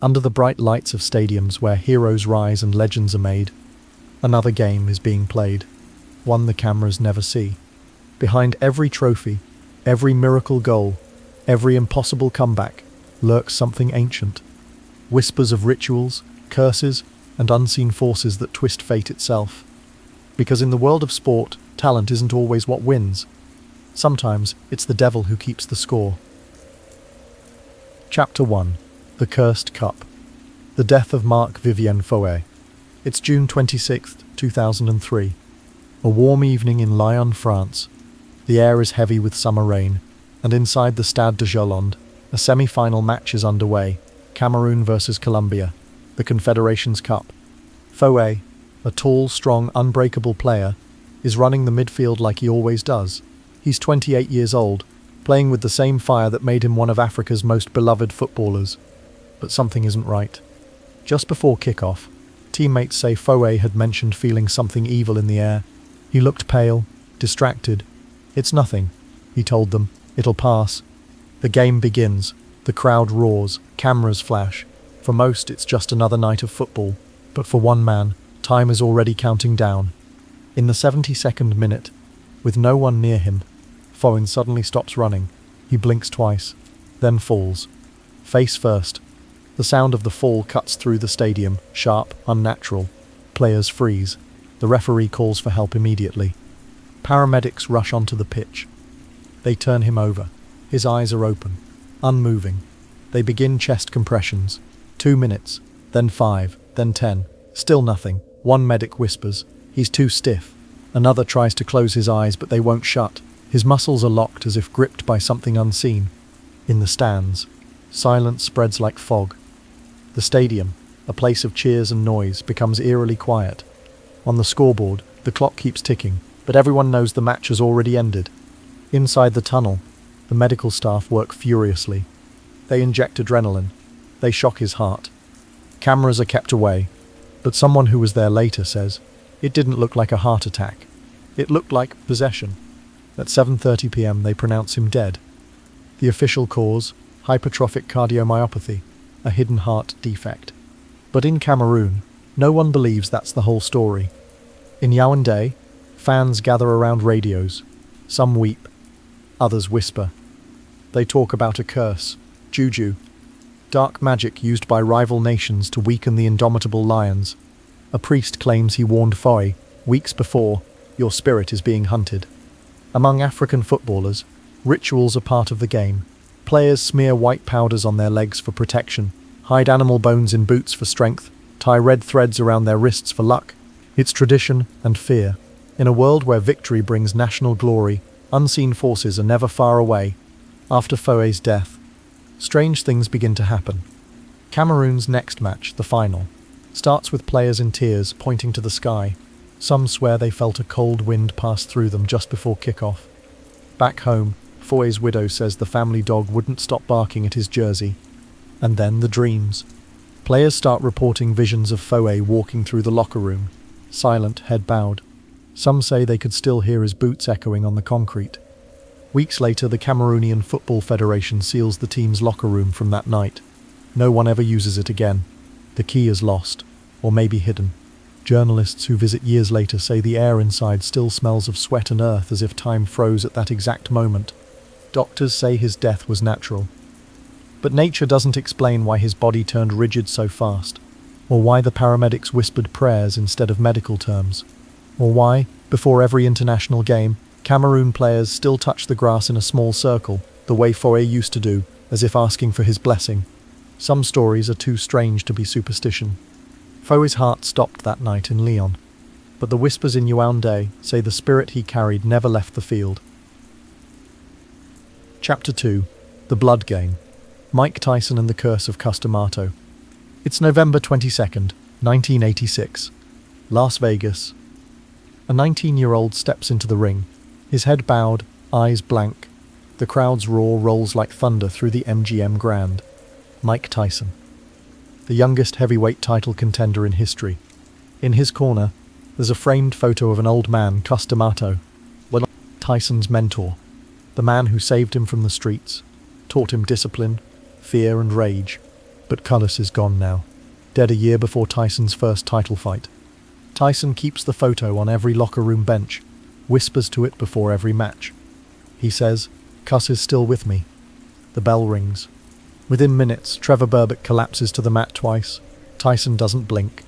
Under the bright lights of stadiums where heroes rise and legends are made, another game is being played, one the cameras never see. Behind every trophy, every miracle goal, every impossible comeback, lurks something ancient. Whispers of rituals, curses, and unseen forces that twist fate itself. Because in the world of sport, talent isn't always what wins. Sometimes it's the devil who keeps the score. Chapter 1. The Cursed Cup. The Death of Marc-Vivien Foé. It's June 26, 2003. A warm evening in Lyon, France. The air is heavy with summer rain, and inside the Stade de Jolande, a semi-final match is underway. Cameroon versus Colombia, the Confederations Cup. Foé, a tall, strong, unbreakable player, is running the midfield like he always does. He's 28 years old, playing with the same fire that made him one of Africa's most beloved footballers. But something isn't right. Just before kick-off, teammates say Foé had mentioned feeling something evil in the air. He looked pale, distracted. "It's nothing," he told them. "It'll pass." The game begins. The crowd roars, cameras flash. For most, it's just another night of football. But for one man, time is already counting down. In the 72nd minute, with no one near him, Foé suddenly stops running. He blinks twice, then falls. Face first. The sound of the fall cuts through the stadium, sharp, unnatural. Players freeze. The referee calls for help immediately. Paramedics rush onto the pitch. They turn him over. His eyes are open, unmoving. They begin chest compressions. 2 minutes, then 5, then 10. Still nothing. One medic whispers, "He's too stiff." Another tries to close his eyes, but they won't shut. His muscles are locked as if gripped by something unseen. In the stands, silence spreads like fog. The stadium, a place of cheers and noise, becomes eerily quiet. On the scoreboard, the clock keeps ticking, but everyone knows the match has already ended. Inside the tunnel, the medical staff work furiously. They inject adrenaline. They shock his heart. Cameras are kept away, but someone who was there later says, "It didn't look like a heart attack. It looked like possession." At 7:30 p.m. they pronounce him dead. The official cause, hypertrophic cardiomyopathy, a hidden heart defect. But in Cameroon, no one believes that's the whole story. In Yaoundé, fans gather around radios. Some weep, others whisper. They talk about a curse, juju, dark magic used by rival nations to weaken the indomitable lions. A priest claims he warned Foé weeks before, "Your spirit is being hunted." Among African footballers, rituals are part of the game. Players smear white powders on their legs for protection, hide animal bones in boots for strength, tie red threads around their wrists for luck. It's tradition and fear. In a world where victory brings national glory, unseen forces are never far away. After Foé's death, strange things begin to happen. Cameroon's next match, the final, starts with players in tears pointing to the sky. Some swear they felt a cold wind pass through them just before kick-off. Back home, Foé's widow says the family dog wouldn't stop barking at his jersey. And then the dreams. Players start reporting visions of Foé walking through the locker room, silent, head bowed. Some say they could still hear his boots echoing on the concrete. Weeks later, the Cameroonian Football Federation seals the team's locker room from that night. No one ever uses it again. The key is lost, or maybe hidden. Journalists who visit years later say the air inside still smells of sweat and earth as if time froze at that exact moment. Doctors say his death was natural. But nature doesn't explain why his body turned rigid so fast, or why the paramedics whispered prayers instead of medical terms, or why, before every international game, Cameroon players still touch the grass in a small circle, the way Foé used to do, as if asking for his blessing. Some stories are too strange to be superstition. Foé's heart stopped that night in Lyon, but the whispers in Yaoundé say the spirit he carried never left the field. Chapter 2. The Blood Game. Mike Tyson and the Curse of Customato. It's November 22nd, 1986. Las Vegas. A 19-year-old steps into the ring, his head bowed, eyes blank. The crowd's roar rolls like thunder through the MGM Grand. Mike Tyson, the youngest heavyweight title contender in history. In his corner, there's a framed photo of an old man, Customato, Tyson's mentor, the man who saved him from the streets, taught him discipline, fear and rage. But Cullis is gone now, dead a year before Tyson's first title fight. Tyson keeps the photo on every locker room bench, whispers to it before every match. He says, "Cuss is still with me." The bell rings. Within minutes, Trevor Berbick collapses to the mat twice. Tyson doesn't blink.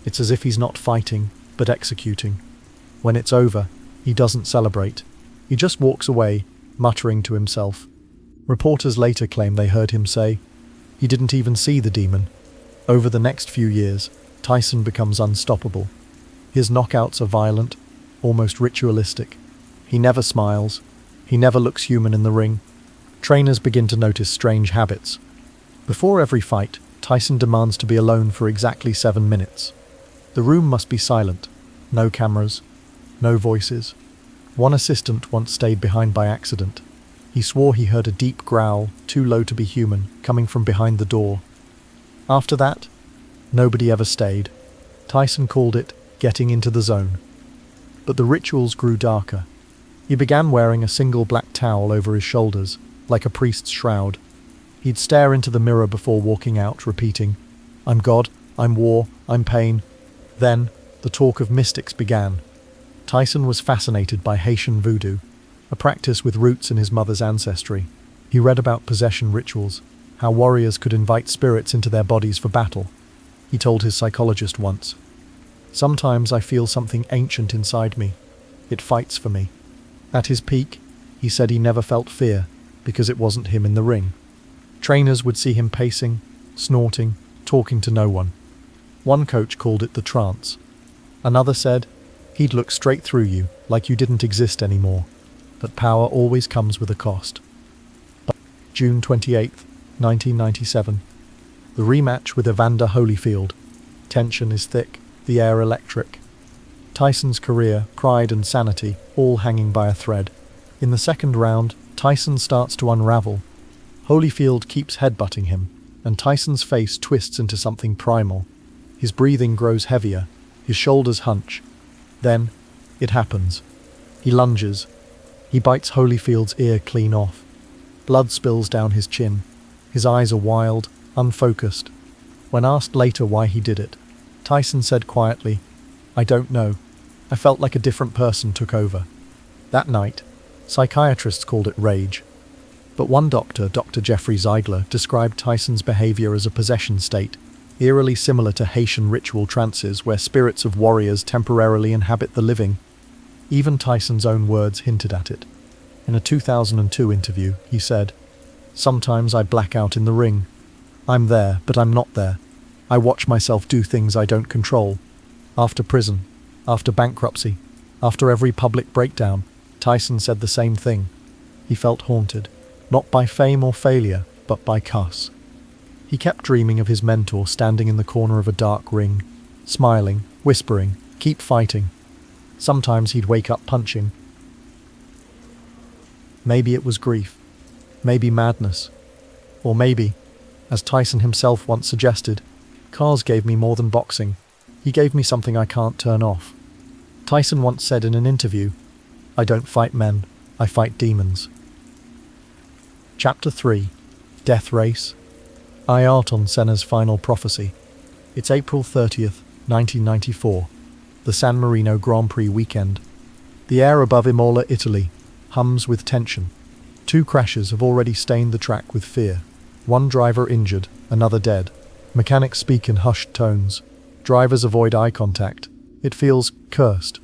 It's as if he's not fighting, but executing. When it's over, he doesn't celebrate. He just walks away, muttering to himself. Reporters later claim they heard him say, he didn't even see the demon. Over the next few years, Tyson becomes unstoppable. His knockouts are violent, almost ritualistic. He never smiles. He never looks human in the ring. Trainers begin to notice strange habits. Before every fight, Tyson demands to be alone for exactly 7 minutes. The room must be silent. No cameras. No voices. One assistant once stayed behind by accident. He swore he heard a deep growl, too low to be human, coming from behind the door. After that, nobody ever stayed. Tyson called it getting into the zone. But the rituals grew darker. He began wearing a single black towel over his shoulders, like a priest's shroud. He'd stare into the mirror before walking out, repeating, "I'm God, I'm war, I'm pain." Then, the talk of mystics began. Tyson was fascinated by Haitian Voodoo, a practice with roots in his mother's ancestry. He read about possession rituals, how warriors could invite spirits into their bodies for battle. He told his psychologist once, "Sometimes I feel something ancient inside me. It fights for me." At his peak, he said he never felt fear because it wasn't him in the ring. Trainers would see him pacing, snorting, talking to no one. One coach called it the trance. Another said, he'd look straight through you, like you didn't exist anymore. But power always comes with a cost. June 28, 1997. The rematch with Evander Holyfield. Tension is thick, the air electric. Tyson's career, pride and sanity, all hanging by a thread. In the second round, Tyson starts to unravel. Holyfield keeps headbutting him, and Tyson's face twists into something primal. His breathing grows heavier, his shoulders hunch. Then, it happens. He lunges. He bites Holyfield's ear clean off. Blood spills down his chin. His eyes are wild, unfocused. When asked later why he did it, Tyson said quietly, "I don't know. I felt like a different person took over." That night, psychiatrists called it rage. But one doctor, Dr. Jeffrey Ziegler, described Tyson's behavior as a possession state, eerily similar to Haitian ritual trances where spirits of warriors temporarily inhabit the living. Even Tyson's own words hinted at it. In a 2002 interview, he said, "Sometimes I black out in the ring. I'm there, but I'm not there. I watch myself do things I don't control." After prison, after bankruptcy, after every public breakdown, Tyson said the same thing. He felt haunted, not by fame or failure, but by cuss. He kept dreaming of his mentor standing in the corner of a dark ring, smiling, whispering, "Keep fighting." Sometimes he'd wake up punching. Maybe it was grief, maybe madness, or maybe, as Tyson himself once suggested, "Cars gave me more than boxing. He gave me something I can't turn off." Tyson once said in an interview, "I don't fight men, I fight demons." Chapter 3. Death Race. Ayrton Senna's Final Prophecy. It's April 30th, 1994. The San Marino Grand Prix weekend. The air above Imola, Italy, hums with tension. 2 crashes have already stained the track with fear. One driver injured, another dead. Mechanics speak in hushed tones. Drivers avoid eye contact. It feels cursed.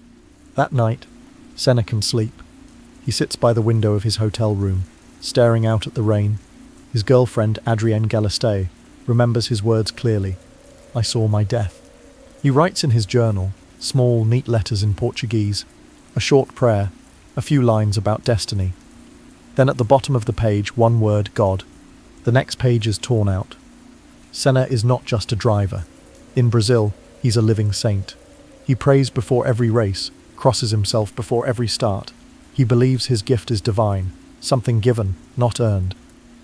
That night, Senna can sleep. He sits by the window of his hotel room, staring out at the rain. His girlfriend, Adrienne Galistei, remembers his words clearly. "I saw my death." He writes in his journal, small, neat letters in Portuguese, a short prayer, a few lines about destiny. Then at the bottom of the page, one word, God. The next page is torn out. Senna is not just a driver. In Brazil, he's a living saint. He prays before every race, crosses himself before every start. He believes his gift is divine, something given, not earned.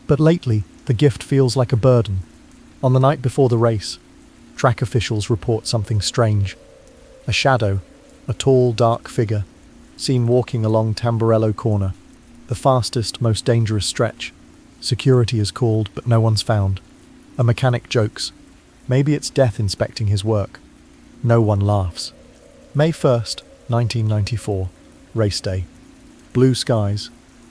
But lately, the gift feels like a burden. On the night before the race, track officials report something strange. A shadow, a tall, dark figure, seen walking along Tamburello Corner, the fastest, most dangerous stretch. Security is called, but no one's found. A mechanic jokes. Maybe it's death inspecting his work. No one laughs. May 1st, 1994. Race day. Blue skies.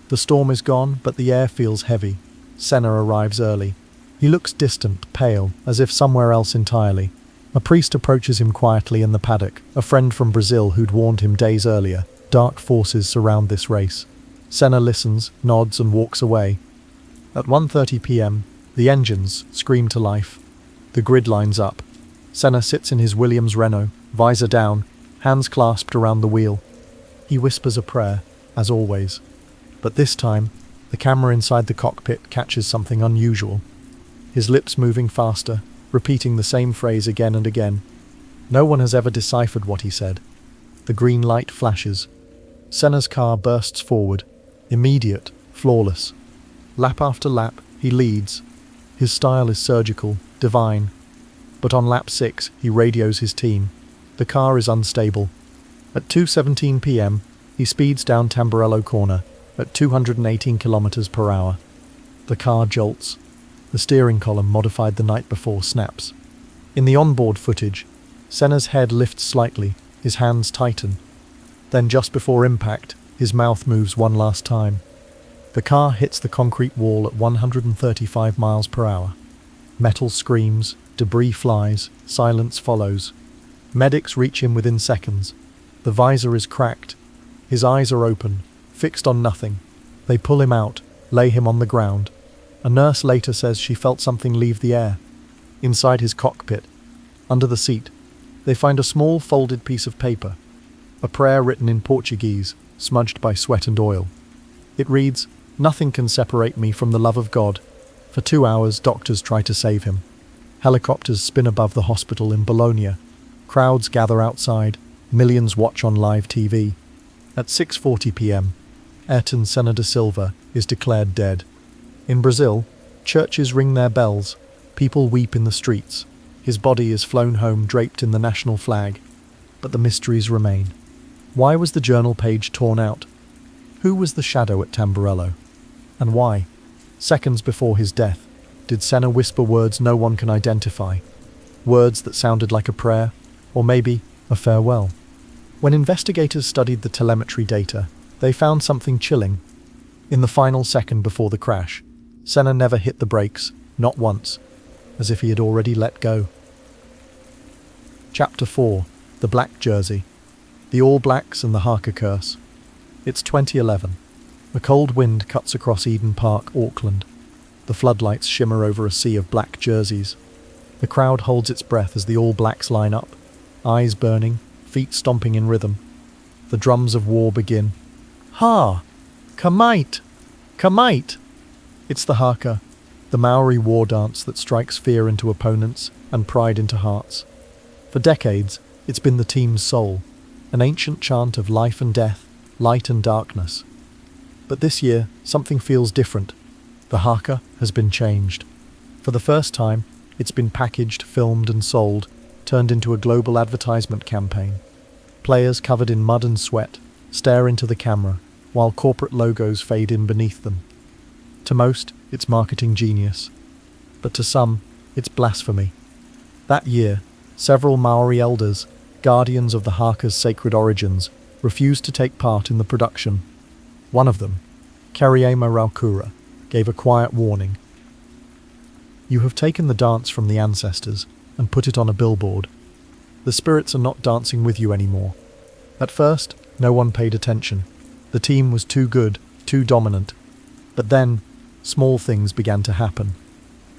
The storm is gone, but the air feels heavy. Senna arrives early. He looks distant, pale, as if somewhere else entirely. A priest approaches him quietly in the paddock, a friend from Brazil who'd warned him days earlier. Dark forces surround this race. Senna listens, nods and walks away. At 1:30 p.m, the engines scream to life. The grid lines up. Senna sits in his Williams Renault, visor down, hands clasped around the wheel. He whispers a prayer, as always. But this time, the camera inside the cockpit catches something unusual. His lips moving faster, repeating the same phrase again and again. No one has ever deciphered what he said. The green light flashes. Senna's car bursts forward. Immediate, flawless. Lap after lap, he leads. His style is surgical, divine. But on lap 6, he radios his team. The car is unstable. At 2:17 p.m, he speeds down Tamburello Corner at 218 kilometers per hour. The car jolts. The steering column, modified the night before, snaps. In the onboard footage, Senna's head lifts slightly, his hands tighten. Then just before impact, his mouth moves one last time. The car hits the concrete wall at 135 miles per hour. Metal screams, debris flies, silence follows. Medics reach him within seconds. The visor is cracked. His eyes are open, fixed on nothing. They pull him out, lay him on the ground. A nurse later says she felt something leave the air. Inside his cockpit, under the seat, they find a small folded piece of paper, a prayer written in Portuguese, smudged by sweat and oil. It reads, "Nothing can separate me from the love of God." For 2 hours, doctors try to save him. Helicopters spin above the hospital in Bologna. Crowds gather outside. Millions watch on live TV. At 6:40 p.m, Ayrton Senna da Silva is declared dead. In Brazil, churches ring their bells. People weep in the streets. His body is flown home draped in the national flag. But the mysteries remain. Why was the journal page torn out? Who was the shadow at Tamburello? And why, seconds before his death, did Senna whisper words no one can identify? Words that sounded like a prayer, or maybe a farewell. When investigators studied the telemetry data, they found something chilling. In the final second before the crash, Senna never hit the brakes, not once, as if he had already let go. Chapter 4. The Black Jersey. The All Blacks and the Haka Curse. It's 2011. A cold wind cuts across Eden Park, Auckland. The floodlights shimmer over a sea of black jerseys. The crowd holds its breath as the All Blacks line up, eyes burning, feet stomping in rhythm. The drums of war begin. Ha! Kamite! Kamite! It's the haka, the Maori war dance that strikes fear into opponents and pride into hearts. For decades, it's been the team's soul, an ancient chant of life and death, light and darkness. But this year, something feels different. The haka has been changed. For the first time, it's been packaged, filmed and sold, turned into a global advertisement campaign. Players covered in mud and sweat stare into the camera, while corporate logos fade in beneath them. To most, it's marketing genius. But to some, it's blasphemy. That year, several Maori elders, guardians of the haka's sacred origins, refused to take part in the production. One of them, Kariema Raukura, gave a quiet warning. "You have taken the dance from the ancestors and put it on a billboard. The spirits are not dancing with you anymore." At first, no one paid attention. The team was too good, too dominant. But then, small things began to happen.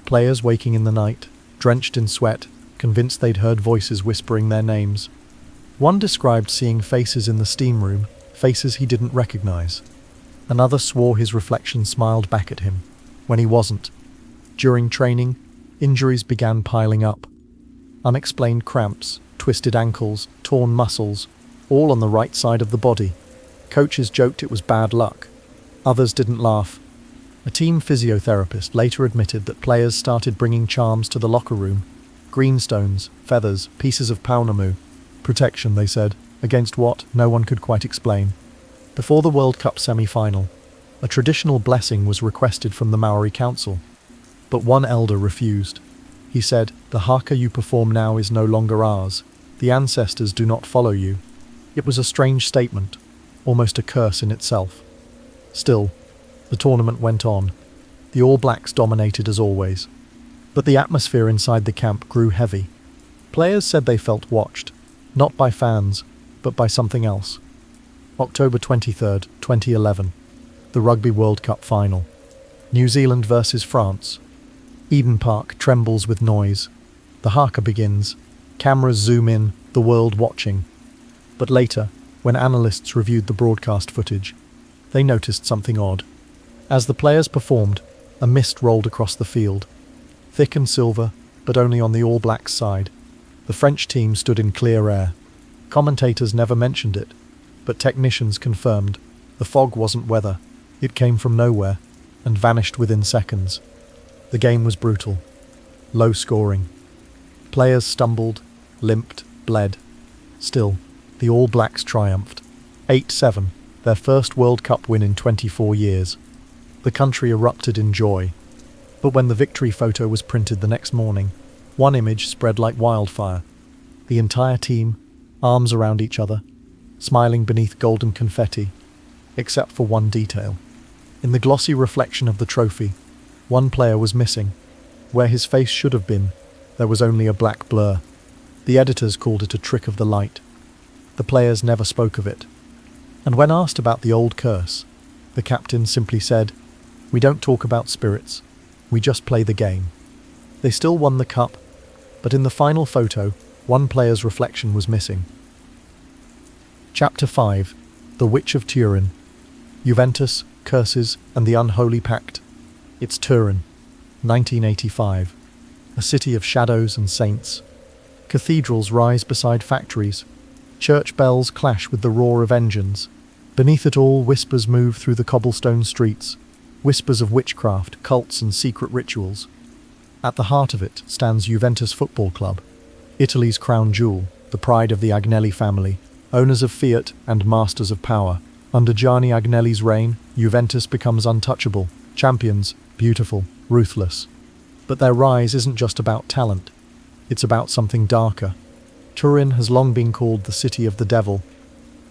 Players waking in the night, drenched in sweat, convinced they'd heard voices whispering their names. One described seeing faces in the steam room, faces he didn't recognize. Another swore his reflection smiled back at him, when he wasn't. During training, injuries began piling up. Unexplained cramps, twisted ankles, torn muscles, all on the right side of the body. Coaches joked it was bad luck. Others didn't laugh. A team physiotherapist later admitted that players started bringing charms to the locker room. Greenstones, feathers, pieces of paunamu. Protection, they said, against what, no one could quite explain. Before the World Cup semi-final, a traditional blessing was requested from the Maori Council. But one elder refused. He said, "The haka you perform now is no longer ours. The ancestors do not follow you." It was a strange statement, almost a curse in itself. Still, the tournament went on. The All Blacks dominated as always. But the atmosphere inside the camp grew heavy. Players said they felt watched, not by fans, but by something else. October 23rd, 2011. The Rugby World Cup final. New Zealand versus France. Eden Park trembles with noise. The haka begins. Cameras zoom in, the world watching. But later, when analysts reviewed the broadcast footage, they noticed something odd. As the players performed, a mist rolled across the field. Thick and silver, but only on the All Blacks side. The French team stood in clear air. Commentators never mentioned it, but technicians confirmed the fog wasn't weather. It came from nowhere and vanished within seconds. The game was brutal. Low scoring. Players stumbled, limped, bled. Still, the All Blacks triumphed. 8-7, their first World Cup win in 24 years. The country erupted in joy. But when the victory photo was printed the next morning, one image spread like wildfire. The entire team, arms around each other, smiling beneath golden confetti, except for one detail. In the glossy reflection of the trophy, one player was missing. Where his face should have been, there was only a black blur. The editors called it a trick of the light. The players never spoke of it. And when asked about the old curse, the captain simply said, "We don't talk about spirits. We just play the game." They still won the cup, but in the final photo, one player's reflection was missing. Chapter 5. The Witch of Turin. Juventus, Curses, and the Unholy Pact. It's Turin, 1985. A city of shadows and saints. Cathedrals rise beside factories. Church bells clash with the roar of engines. Beneath it all, whispers move through the cobblestone streets. Whispers of witchcraft, cults, and secret rituals. At the heart of it stands Juventus Football Club, Italy's crown jewel, the pride of the Agnelli family, owners of Fiat and masters of power. Under Gianni Agnelli's reign, Juventus becomes untouchable, champions, beautiful, ruthless. But their rise isn't just about talent. It's about something darker. Turin has long been called the City of the Devil.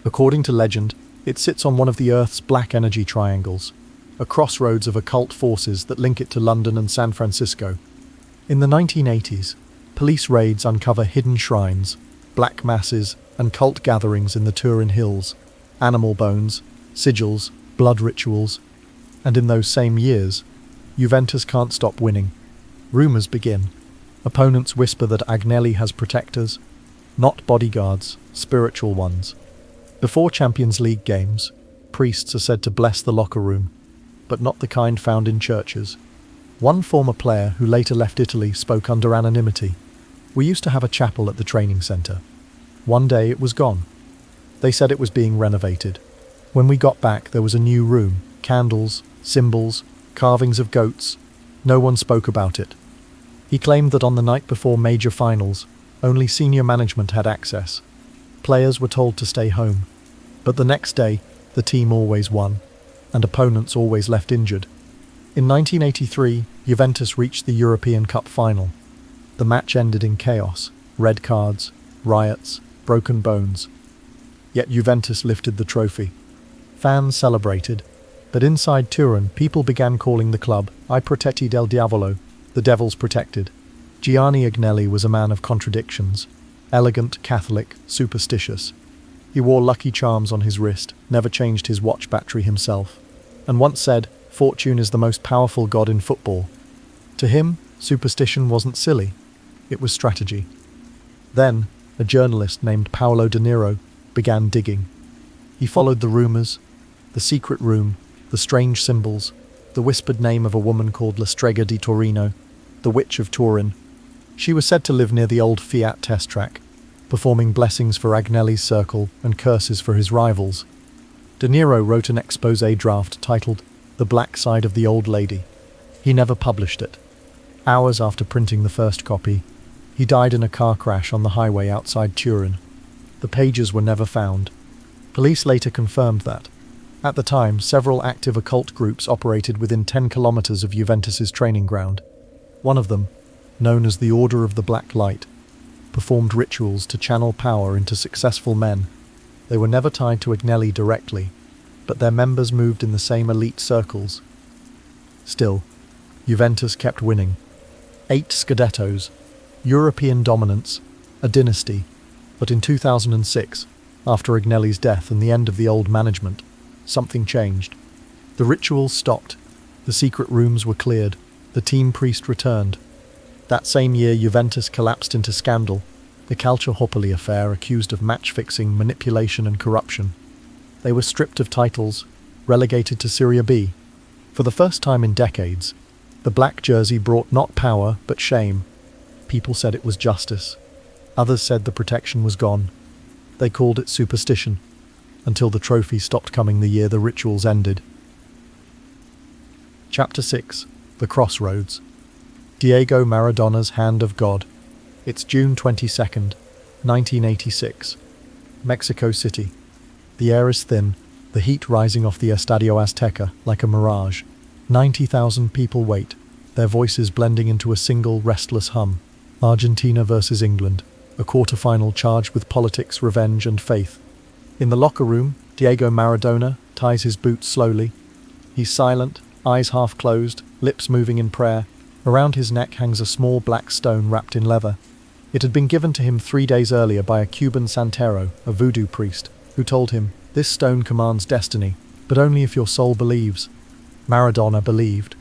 According to legend, it sits on one of the Earth's black energy triangles, a crossroads of occult forces that link it to London and San Francisco. In the 1980s, police raids uncover hidden shrines, black masses, and cult gatherings in the Turin hills, animal bones, sigils, blood rituals. And in those same years, Juventus can't stop winning. Rumours begin. Opponents whisper that Agnelli has protectors, not bodyguards, spiritual ones. Before Champions League games, priests are said to bless the locker room, but not the kind found in churches. One former player who later left Italy spoke under anonymity. "We used to have a chapel at the training centre. One day it was gone. They said it was being renovated. When we got back, there was a new room, candles, symbols, carvings of goats. No one spoke about it." He claimed that on the night before major finals, only senior management had access. Players were told to stay home. But the next day, the team always won, and opponents always left injured. In 1983, Juventus reached the European Cup final. The match ended in chaos, red cards, riots, broken bones. Yet Juventus lifted the trophy. Fans celebrated, but inside Turin, people began calling the club I Protetti del Diavolo, the Devil's Protected. Gianni Agnelli was a man of contradictions, elegant, Catholic, superstitious. He wore lucky charms on his wrist, never changed his watch battery himself, and once said, "Fortune is the most powerful god in football." To him, superstition wasn't silly, it was strategy. Then, a journalist named Paolo De Niro began digging. He followed the rumours, the secret room, the strange symbols, the whispered name of a woman called La Strega di Torino, the Witch of Turin. She was said to live near the old Fiat test track, performing blessings for Agnelli's circle and curses for his rivals. De Niro wrote an exposé draft titled The Black Side of the Old Lady. He never published it. Hours after printing the first copy, he died in a car crash on the highway outside Turin. The pages were never found. Police later confirmed that, at the time, several active occult groups operated within 10 kilometers of Juventus's training ground. One of them, known as the Order of the Black Light, performed rituals to channel power into successful men. They were never tied to Agnelli directly, but their members moved in the same elite circles. Still, Juventus kept winning. 8 Scudettos, European dominance, a dynasty. But in 2006, after Agnelli's death and the end of the old management, something changed. The rituals stopped, the secret rooms were cleared, the team priest returned. That same year, Juventus collapsed into scandal, the Calciopoli affair accused of match-fixing, manipulation and corruption. They were stripped of titles, relegated to Serie B. For the first time in decades, the black jersey brought not power but shame. People said it was justice. Others said the protection was gone. They called it superstition, until the trophy stopped coming the year the rituals ended. Chapter 6. The Crossroads. Diego Maradona's Hand of God. It's June 22nd, 1986. Mexico City. The air is thin, the heat rising off the Estadio Azteca like a mirage. 90,000 people wait, their voices blending into a single restless hum. Argentina versus England, a quarter-final charged with politics, revenge and faith. In the locker room, Diego Maradona ties his boots slowly. He's silent, eyes half closed, lips moving in prayer. Around his neck hangs a small black stone wrapped in leather. It had been given to him 3 days earlier by a Cuban santero, a voodoo priest, who told him, "This stone commands destiny, but only if your soul believes." Maradona believed.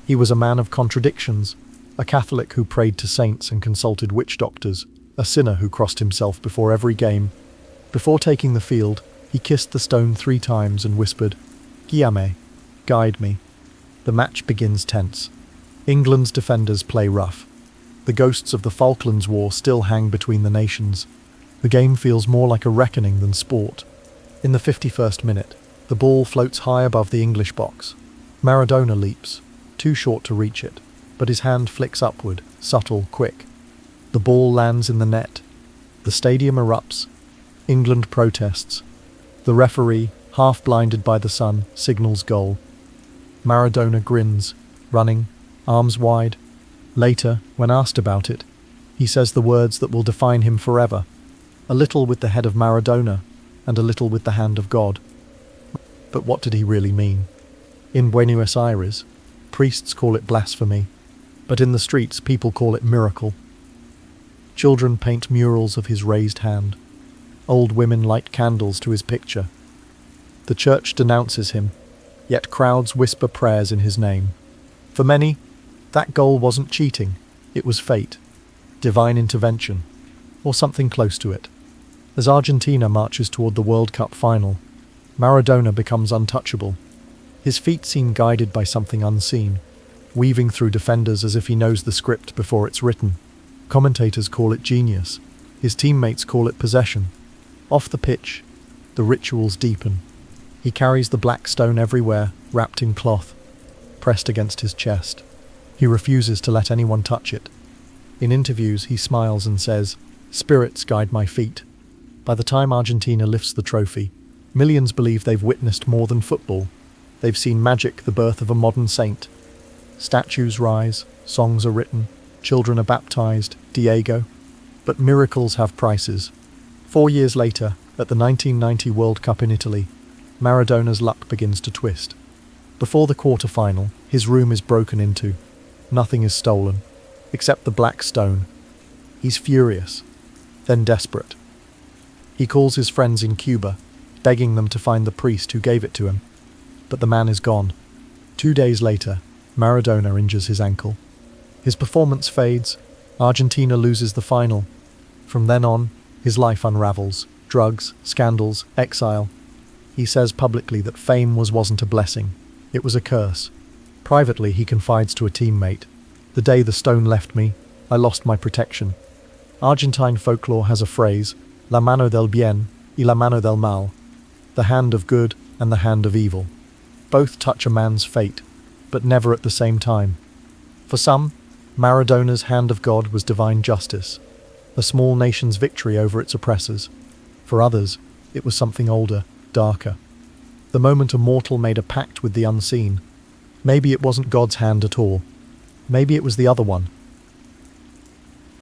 He was a man of contradictions, a Catholic who prayed to saints and consulted witch doctors, a sinner who crossed himself before every game. Before taking the field, he kissed the stone 3 times and whispered, "Guíame, guide me." The match begins tense. England's defenders play rough. The ghosts of the Falklands War still hang between the nations. The game feels more like a reckoning than sport. In the 51st minute, the ball floats high above the English box. Maradona leaps, too short to reach it, but his hand flicks upward, subtle, quick. The ball lands in the net. The stadium erupts. England protests. The referee, half blinded by the sun, signals goal. Maradona grins, running, arms wide. Later, when asked about it, he says the words that will define him forever. A little with the head of Maradona, and a little with the hand of God. But what did he really mean? In Buenos Aires, priests call it blasphemy, but in the streets people call it miracle. Children paint murals of his raised hand. Old women light candles to his picture. The church denounces him, yet crowds whisper prayers in his name. For many, that goal wasn't cheating, it was fate, divine intervention, or something close to it. As Argentina marches toward the World Cup final, Maradona becomes untouchable. His feet seem guided by something unseen, weaving through defenders as if he knows the script before it's written. Commentators call it genius. His teammates call it possession. Off the pitch, the rituals deepen. He carries the black stone everywhere, wrapped in cloth, pressed against his chest. He refuses to let anyone touch it. In interviews, he smiles and says, "Spirits guide my feet." By the time Argentina lifts the trophy, millions believe they've witnessed more than football. They've seen magic, the birth of a modern saint. Statues rise, songs are written, children are baptized, Diego. But miracles have prices. 4 years later, at the 1990 World Cup in Italy, Maradona's luck begins to twist. Before the quarter-final, his room is broken into. Nothing is stolen, except the black stone. He's furious, then desperate. He calls his friends in Cuba, begging them to find the priest who gave it to him. But the man is gone. 2 days later, Maradona injures his ankle. His performance fades. Argentina loses the final. From then on, his life unravels. Drugs, scandals, exile. He says publicly that fame wasn't a blessing. It was a curse. Privately, he confides to a teammate, "The day the stone left me, I lost my protection." Argentine folklore has a phrase, "La mano del bien y la mano del mal," the hand of good and the hand of evil. Both touch a man's fate, but never at the same time. For some, Maradona's hand of God was divine justice, a small nation's victory over its oppressors. For others, it was something older, darker. The moment a mortal made a pact with the unseen. Maybe it wasn't God's hand at all. Maybe it was the other one,